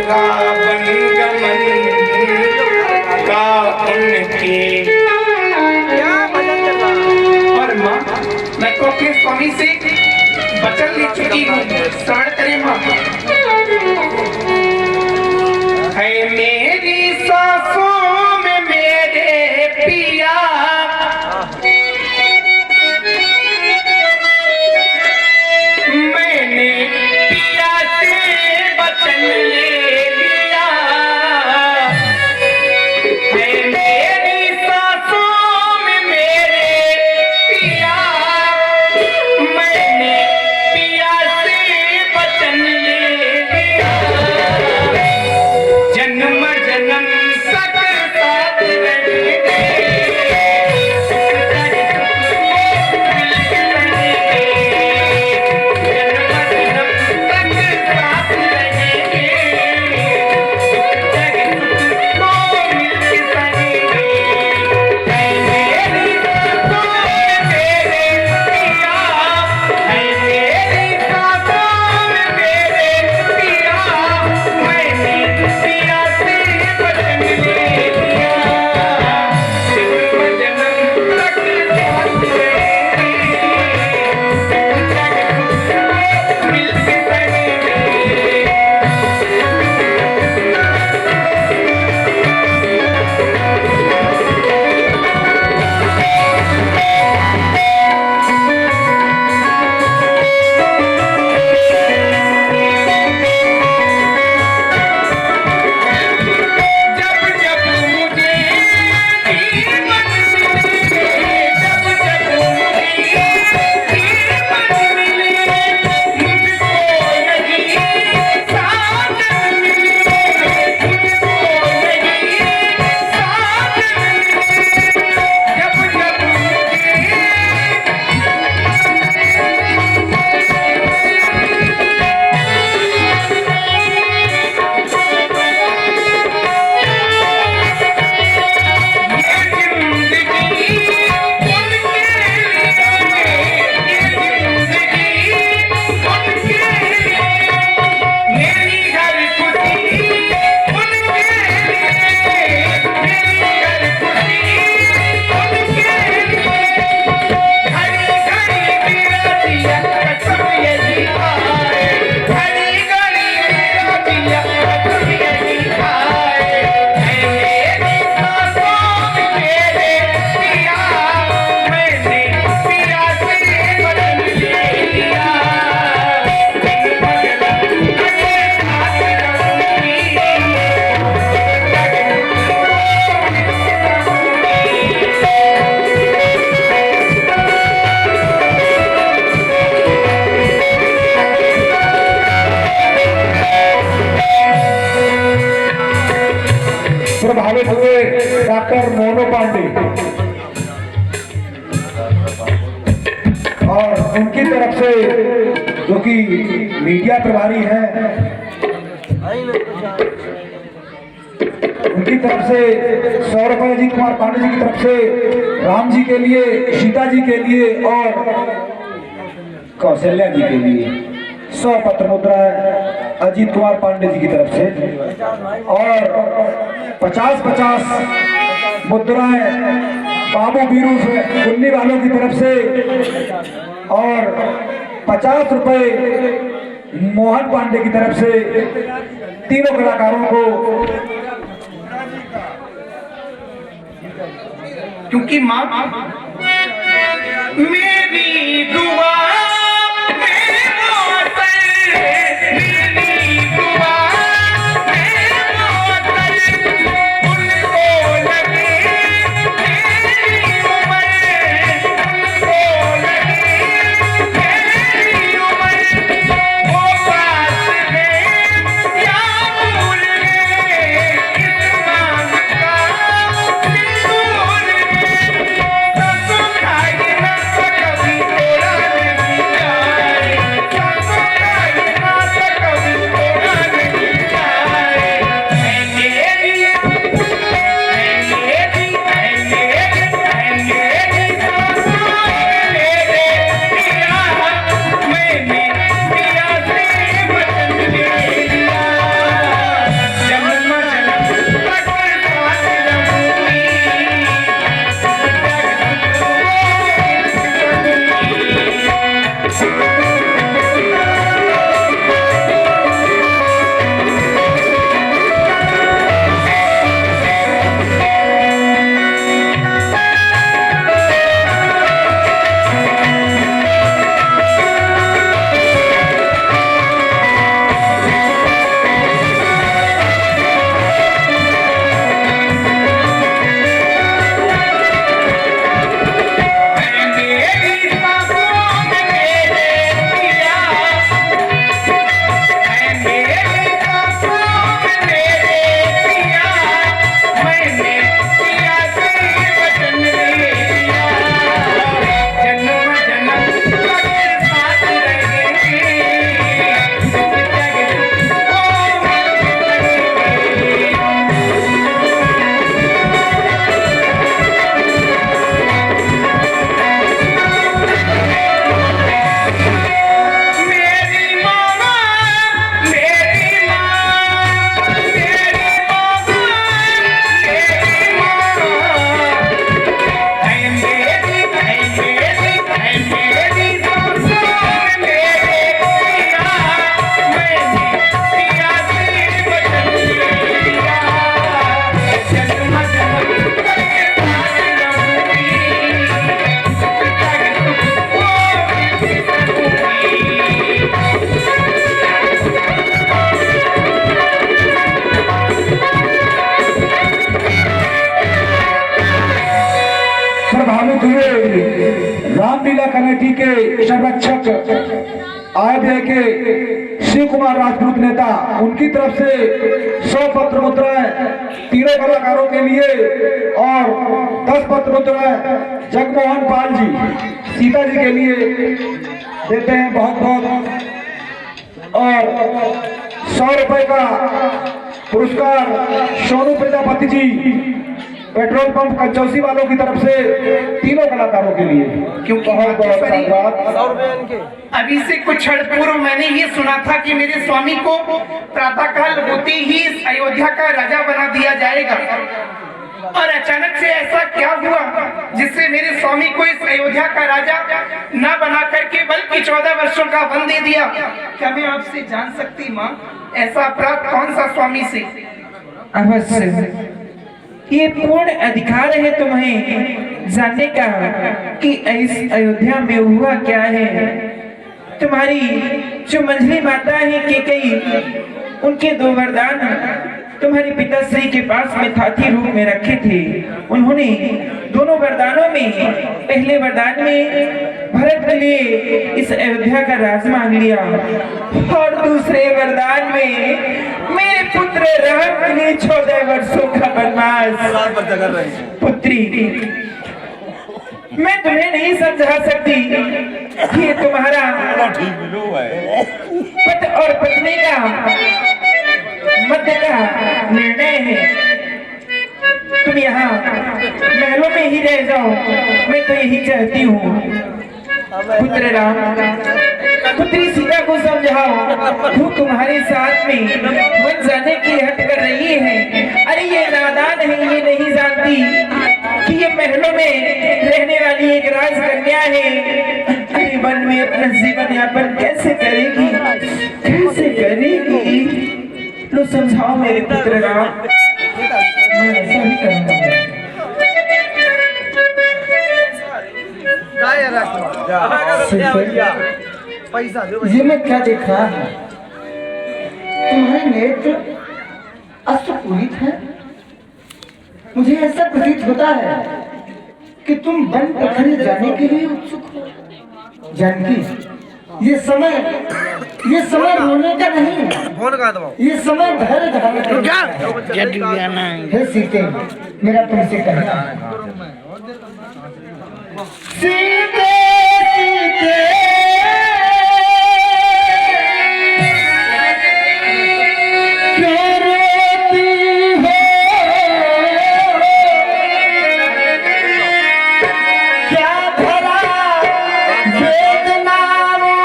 रावण गमन का उनके। और माँ, मैं तो अपने स्वामी से वचन ले चुकी हूँ, श्रवण करे माँ। है मेरी सांसों में मेरे पिया, मैंने पिया से वचन ले लिया। है मेरी सांसों में मेरे पिया, मैंने पिया से वचन ले लिया। जन्म जन्म तक साथ रहेंगे, प्रभावित हुए डॉक्टर मोनू पांडे और उनकी तरफ से, जो कि मीडिया प्रभारी हैं, उनकी तरफ से 100 रुपए अजीत कुमार पांडे जी की तरफ से राम जी के लिए, सीता जी के लिए और कौशल्या जी के लिए 100 पत्र मुद्रा अजीत कुमार पांडे जी की तरफ से और 50-50 मुद्राएं बाबू बीरू कुन्नी वालों की तरफ से और 50 रुपए मोहन पांडे की तरफ से तीनों कलाकारों को। क्योंकि माँ मेरी दुआ सोसाइटी के संरक्षक आयव्यय के शिव कुमार राजपूत नेता, उनकी तरफ से 100 पत्र मुद्राएं तीनों कलाकारों के लिए और 10 पत्र मुद्राएं जगमोहन पाल जी सीता जी के लिए देते हैं बहुत बहुत। और 100 रुपए का पुरस्कार सोनू प्रजापति जी पेट्रोल पंप कंचौसी वालों की तरफ से तीनों कलाकारों के लिए, क्योंकि बहुत बहुत धन्यवाद। अभी से कुछ क्षण पूर्व मैंने ये सुना था कि मेरे स्वामी को प्रातःकाल होते ही इस अयोध्या का राजा बना दिया जाएगा, और अचानक से ऐसा क्या हुआ जिससे मेरे स्वामी को इस अयोध्या का राजा न बना करके बल्कि 14 वर्षों का वन दे दिया? क्या मैं आपसे जान सकती माँ, ऐसा अपराध कौन सा स्वामी से? अवश्य, ये पूर्ण अधिकार है तुम्हें जानने का कि इस अयोध्या में हुआ क्या है। तुम्हारी जो मंझली माता है केकई, उनके 2 वरदान तुम्हारे पिताश्री के पास में हाथी रूप में रखे थे। उन्होंने दोनों वरदानों में, पहले वरदान में भरत के लिए इस अयोध्या का राज मांग लिया, और दूसरे वरदान में मेरे पुत्र राम के लिए 14 वर्षों का वनवास। पुत्री, मैं तुम्हें नहीं समझा सकती कि ये तुम्हारा पति और पत्नी का मध्य का निर्णय है। तुम यहाँ महलों में ही रह जाओ, मैं तो यही चाहती हूँ। पुत्र राम, पुत्री सीता को समझाओ, वो तुम्हारे साथ में मन जाने की हट कर रही है। अरे ये नादान है, ये नहीं जानती कि ये महलों में रहने वाली एक राजकन्या है। अरे वन में अपना जीवन यापन कैसे करेगी, कैसे करेगी? लो समझाओ मेरे पुत्र राम। मैं ऐसा ही करूंगा। ये मैं क्या देख रहा हूँ? तुम्हारे नेत्र अश्रुपूरित हैं। मुझे ऐसा प्रतीत होता है कि तुम वन प्रखंड जाने के लिए उत्सुक हो। जानकी, ये समय रोने का नहीं है, ये समय धैर्य धारण का है। हे सीते, मेरा तुमसे कहना है, सीते सीते क्यों रोती हो, क्या भला वेदनाओं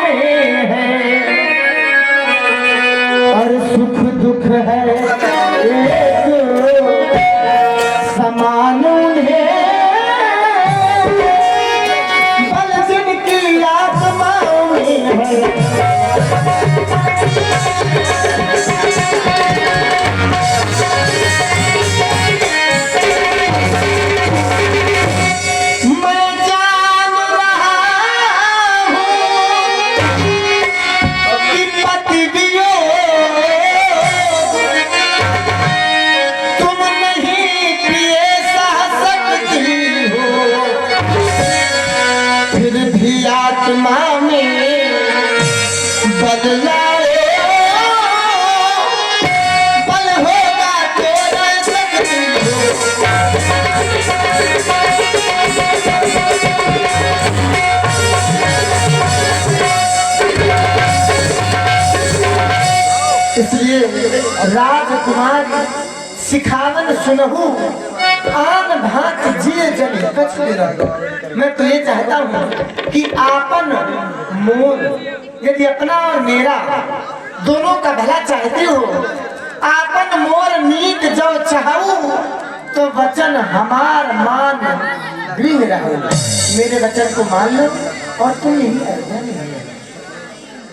में है, और सुख दुख है एक समान है। इसलिए राजकुमार सिखावन सुनहु आन भात जिए जन कछ रहो। मैं तो ये चाहता हूँ कि आपन मोर, यदि अपना और मेरा दोनों का भला चाहती हो, आपन मोर नीक जो चाहूं तो वचन हमार मान गृह रहो। मेरे वचन को मान लो और तुम यही आज्ञा नहीं।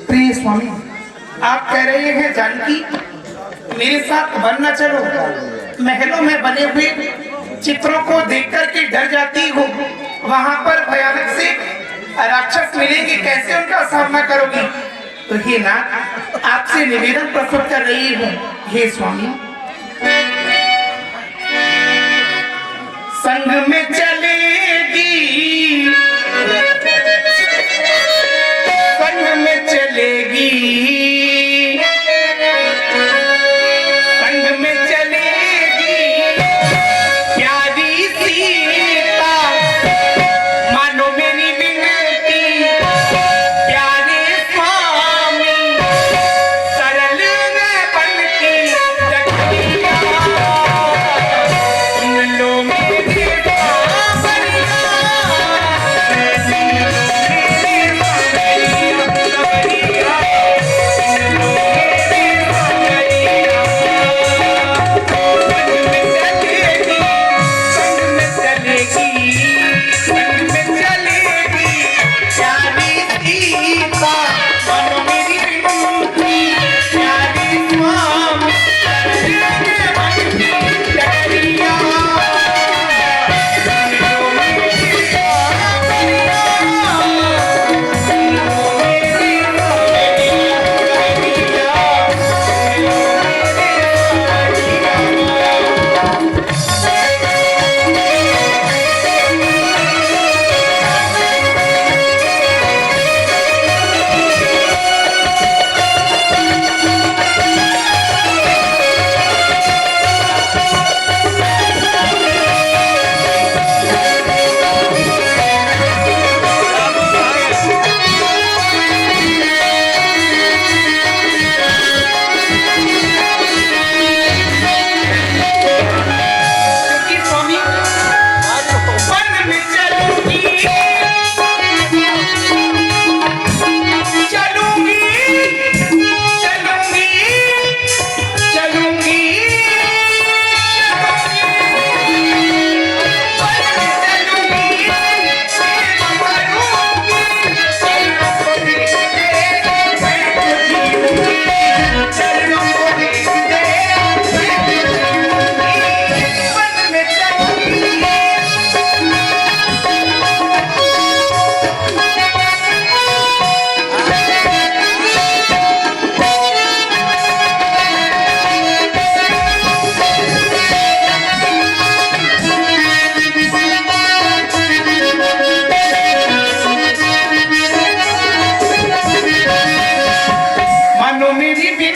प्रिय स्वामी, आप कह रहे हैं जानकी मेरे साथ वन न चलो, महलों में बने हुए चित्रों को देख कर के डर जाती हो, वहां पर भयानक से राक्षस मिलेंगे, कैसे उनका सामना करोगी? तो हे नाथ, आपसे निवेदन प्रस्तुत कर रही हूँ। हे स्वामी, संग में चलेगी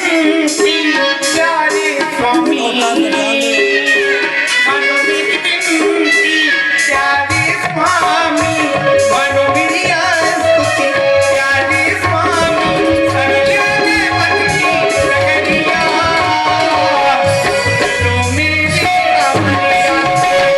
विनती प्यारे स्वामी मानो मेरी विनती प्यारे स्वामी मानो मेरी स्तुति प्यारे स्वामी सरले मन की नगरिया लो मेरी कामनिया लो मेरी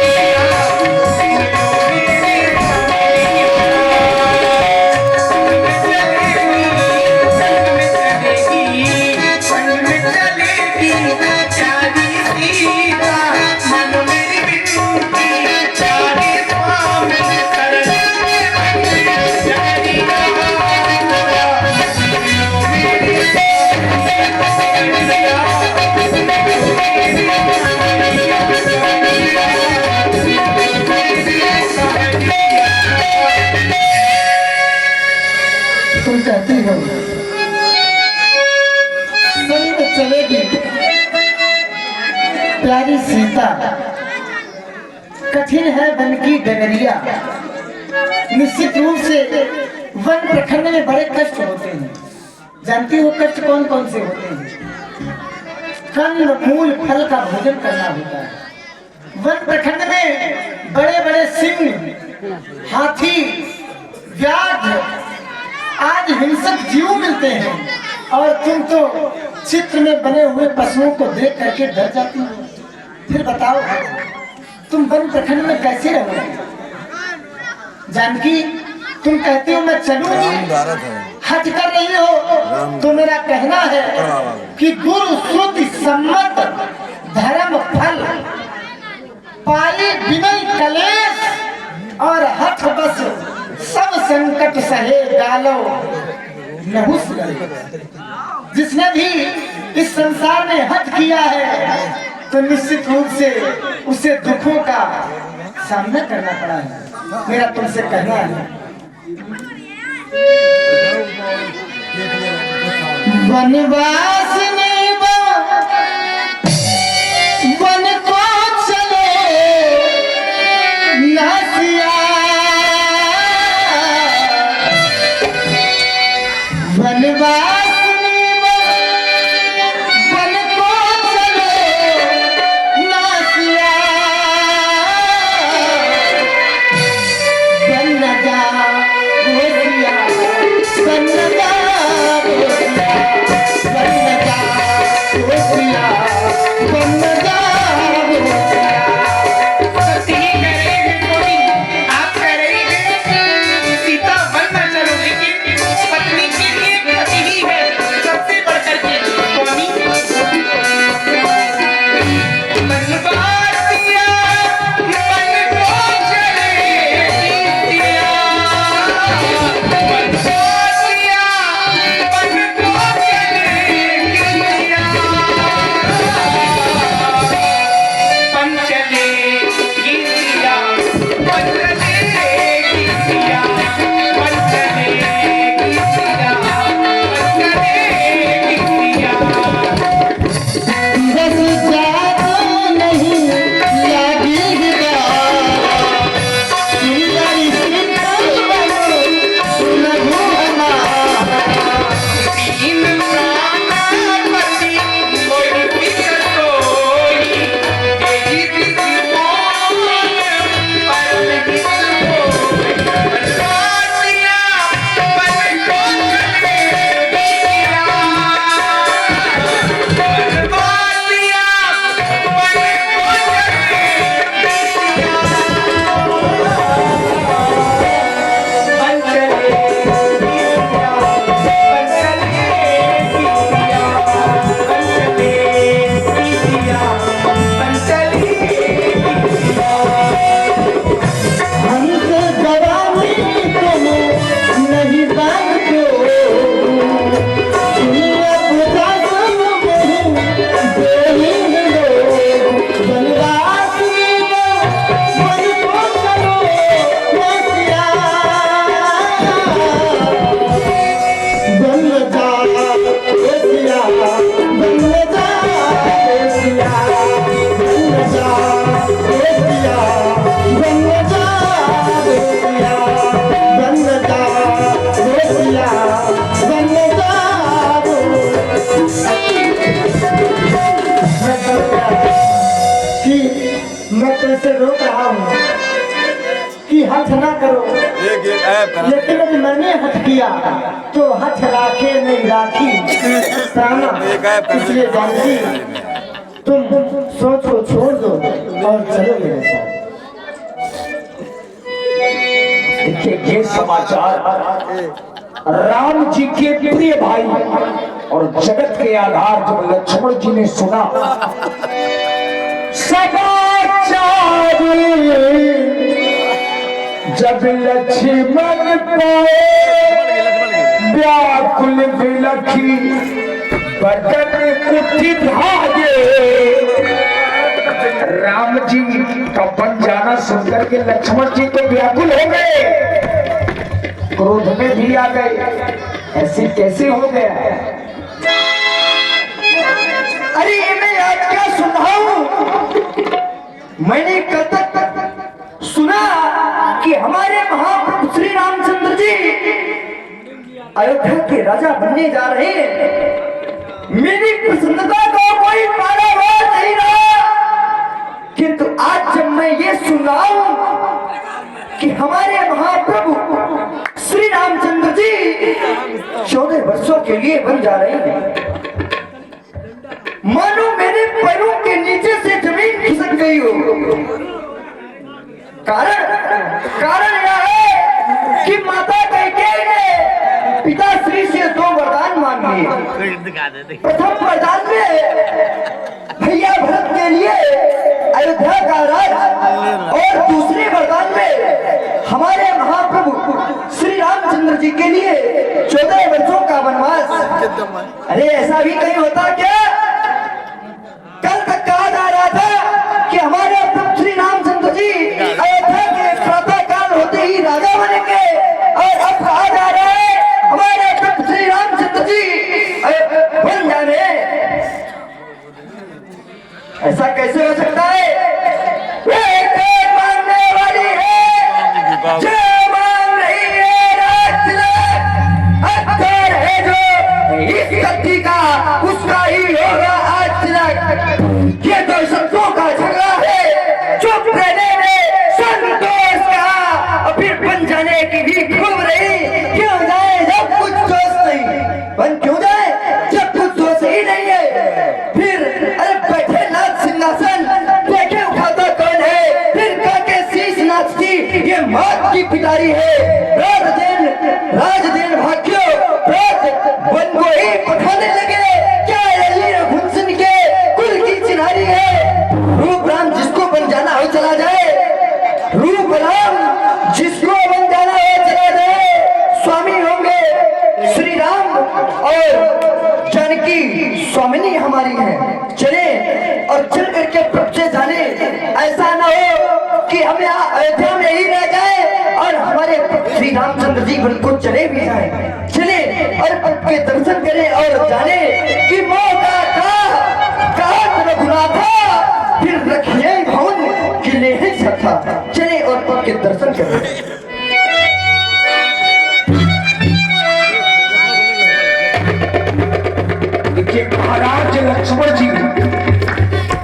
तुम कहती हो संग चलेगी प्यारी सीता, कठिन है वन की डगरिया। निश्चित रूप से वन प्रखंड में बड़े कष्ट होते हैं। जानती हो कष्ट कौन कौन से होते हैं? कंद मूल फल का भोजन करना होता है। वन प्रखंड में बड़े बड़े सिंह, हाथी, व्याघ्र आज हिंसक जीव मिलते हैं और तुम तो चित्र में बने हुए पशुओं को देख करके डर जाती हो। फिर बताओ तुम वन प्रखंड में कैसे रहोगे? जानकी तुम कहती हो मैं चलूंगी, हट कर रही हो तो मेरा कहना है कि गुरु श्रुति सम्मत धर्म फल पाई विनय कलेश और हठ बस सब संकट सहे गालो नहुस गए। जिसने भी इस संसार में हट किया है तो निश्चित रूप से उसे दुखों का सामना करना पड़ा है। मेरा तुमसे कहना है वनवास वन को चले नसिया वनवास वन को चले नसिया बन जा होशिया बन जा होशिया बन रोक रहा हूँ कि हठ ना करो, लेकिन यदि मैंने हठ किया तो हठ राखे नहीं राखी प्राणा। इसलिए जानकी तुम सोचो छोड़ दो और चलो मेरे साथ। देखिए ये समाचार राम जी के प्रिय भाई और जगत के आधार जब लक्ष्मण जी ने सुना, समाचार जब लक्ष्मण पाए व्याकुल विलखी बदन उठी भागे। राम जी का बन जाना सुनकर के लक्ष्मण जी तो व्याकुल हो गए, क्रोध में भी आ गए। ऐसे कैसे हो गया? अरे मैं आज क्या सुनाऊं? मैंने कल तक सुना कि हमारे महाप्रभु श्री रामचंद्र जी अयोध्या के राजा बनने जा रहे हैं। मेरी प्रसन्नता को कोई पारावार नहीं रहा, किंतु आज जब मैं ये सुनाऊं कि हमारे महाप्रभु श्री रामचंद्र जी 14 वर्षों के लिए बन जा रहे हैं, मानो मेरे पैरों के नीचे से जमीन खिसक गई हो। कारण यह है कि माता कैकेयी ने पिताश्री से 2 वरदान मांगे। प्रथम वरदान में भैया भरत के लिए अयोध्या का राज, और दूसरे वरदान में हमारे महाप्रभु श्री रामचंद्र जी के लिए 14 वर्षों का वनवास। अरे ऐसा भी कहीं होता क्या? कल तक कहा जा रहा था कि हमारे प्रभु श्री रामचंद्र जी अयोध्या के प्रातः काल होते ही राजा बनेंगे, और अब कहा जा रहा है हमारे प्रभु श्री रामचंद्र जी बन जाने। ऐसा कैसे हो सकता है? मांगने वाली है जो मांग रही है अक्सर है जो इस गति का उसका ही होगा आज तिलक। ये तो शब्दों का झगड़ा है। चुप रहने में संतोष का, और फिर बन जाने की भी खूब रही। क्यों जाए जब कुछ दोष नहीं? बन क्यों जाए जब कुछ दोष ही नहीं है? फिर अरे बैठे नाथ सिंहासन देखे उठाता कौन है? फिर काके शीश नाचती ये मौत की पिटारी है। राजदेन भाग्यो वन को ही पठाने लगे। क्या ये रघुवंशन के कुल की चिन्हारी है? रूप राम जिसको बन जाना हो चला जाए, रूप राम जिसको बन जाना हो चला जाए। स्वामी होंगे श्री राम और जानकी स्वामिनी हमारी है। चले और चल करके प्रभु से जाने। ऐसा ना हो कि हम यहाँ अयोध्या में ही रह जाए और हमारे श्री रामचंद्र जी बिल्कुल चले भी जाए। चले और प्रभु के दर्शन करें और जाने कि मौका कहा रघुनाथा, फिर रखिए भवन कि ले ही सकता। चले और प्रभु के दर्शन करें। देखिए महाराज लक्ष्मण जी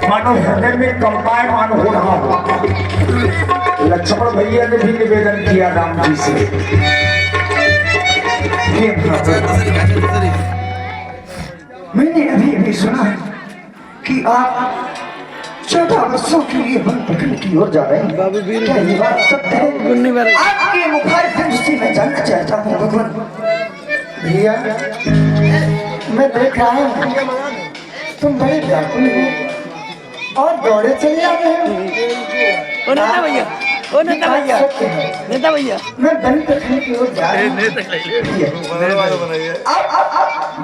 मानो हृदय में कंपायमान हो रहा हो। लक्ष्मण भैया ने भी निवेदन किया राम जी से, मैंने अभी सुना है कि आप 14 वर्षों के लिए वन प्रखंड की ओर जा रहे हैं। क्या ये बात सत्य है? आपके मुखारबिंद से मैं जानना चाहता हूँ भगवान। भैया मैं देख रहा हूँ तुम बड़े व्याकुल हो और दौड़े चले आ रहे हो। नेता भैया, ओ नेता भैया, नेता भैया, मैं वन प्रखंड की ओर जा रहा हूँ। आप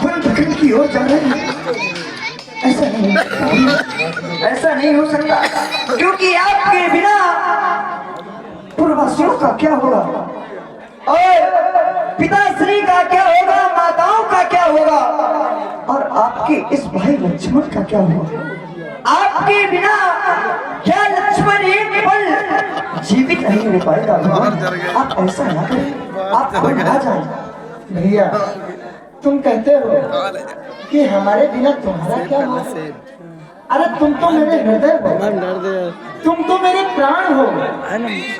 वन प्रखंड की ओर जा रहे हैं? ऐसा नहीं हो सकता, क्योंकि आपके बिना पूर्ववासियों का क्या होगा और पिताश्री का क्या होगा, माताओं का क्या होगा, और आपके इस भाई लक्ष्मण का क्या होगा? आपके बिना क्या लक्ष्मण एक पल जीवित नहीं हो पाएगा। आप ऐसा ना करें, आप आ जाए। भैया तुम कहते हो कि हमारे बिना तुम्हारा क्या हो। अरे तुम तो मेरे हृदय हो, तुम तो मेरे प्राण हो,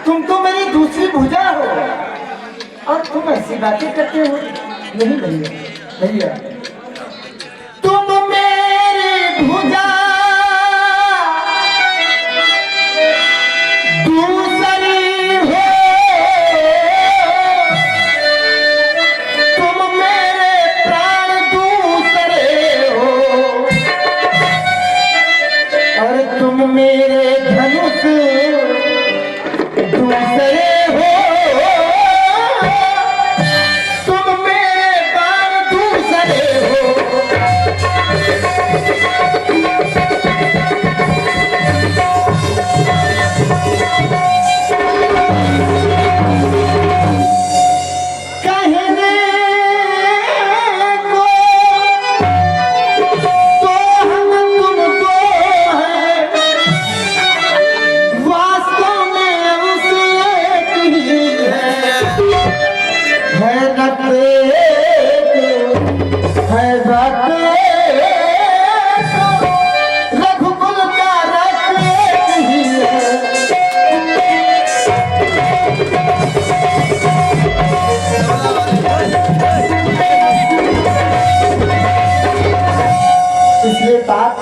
तुम तो मेरी दूसरी भुजा हो, और तुम ऐसी बातें करते हो। नहीं भैया, भैया तुम मेरी भुजा दूसरी हो, तुम मेरे प्राण दूसरे हो, और तुम मेरे धनुष दूसरे हो, तुम मेरे बाण दूसरे हो। कहने को तो हम तुम दो हैं, वास्तव में उस एक ही है रते है बातें रघुकुल का रत एक ही है। इसलिए तात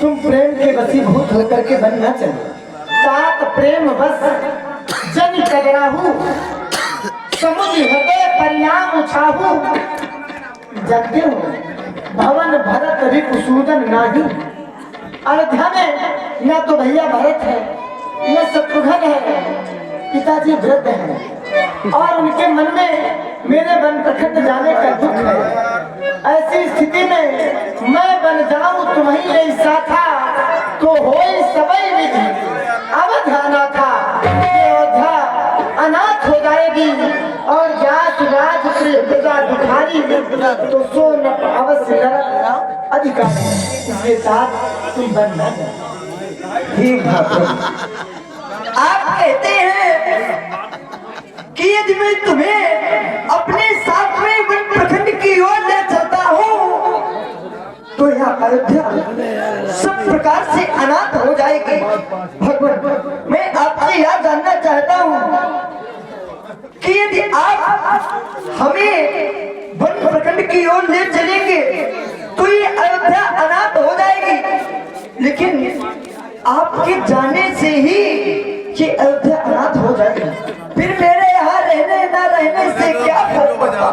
तुम प्रेम के वसीभूत होकर के बन न चलो। तात प्रेम बस जन टगराहू, समुद्र हृदय परिणाम उछाहू। जानते हो भवन भरत रिपुसूदन नाही। अयोध्या में न तो भैया भरत है, न शत्रुघ्न है, पिताजी वृद्ध है, और उनके मन में मेरे वन प्रखंड जाने का दुख है। ऐसी स्थिति में मैं बन जाऊं तुम्हीं यही साथा, तो होई सबई विधि अवध अनाथा। ये अयोध्या अनाथ हो जाएगी, और जात राज प्रजा दुखारी, तो सो न अवश्य नरक अधिकारी। इसके साथ तुम बन न जाओ। ठीक है, आप कहते हैं कि यदि मैं तुम्हें अपने साथ में वन प्रखंड की ओर ले चलता हूँ तो यह अयोध्या सब प्रकार से अनाथ हो जाएगी। भगवान, मैं आपसे यह जानना चाहता हूँ कि यदि आप हमें वन प्रखंड की ओर ले चलेंगे तो ये अयोध्या अनाथ हो जाएगी, लेकिन आपके जाने से ही ये अयोध्या अनाथ हो जाएगी। फिर मेरे यहाँ रहने न रहने से क्या फर्क पड़ता।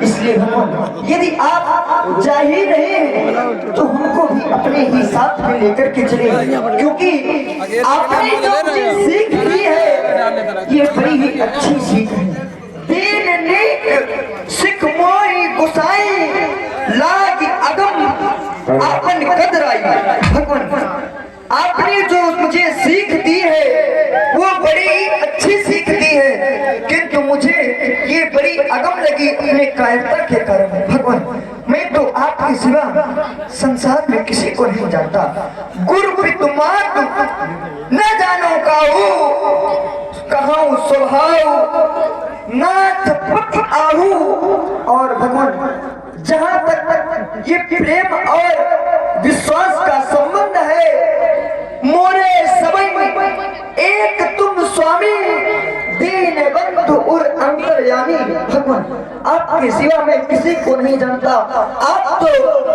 इसलिए भगवान, यदि आप जा ही रहे हैं तो हमको भी अपने ही साथ में लेकर के चले, क्योंकि आपने जो मुझे सीख दी है ये बड़ी ही अच्छी सीख है। दीन नीक सिख मोई गुसाई, लाग अगम आपन कदराई। भगवान, आपने जो मुझे सीख दी है वो बड़ी अच्छी सीख दी है, किंतु मुझे ये बड़ी अगम लगी अपने कायरता के कारण। भगवान, मैं तो आपके सिवा संसार में किसी को नहीं जानता। गुरु पितुमात न जानो काहू, कहाऊ स्वभाव नाथ पथ आहू। और भगवान, जहाँ तक ये प्रेम और विश्वास का संबंध है, मोरे सबई में एक तुम स्वामी, दीन बंधु और अंतर्यामी। भगवान, आपके सिवा मैं किसी को नहीं जानता। आप तो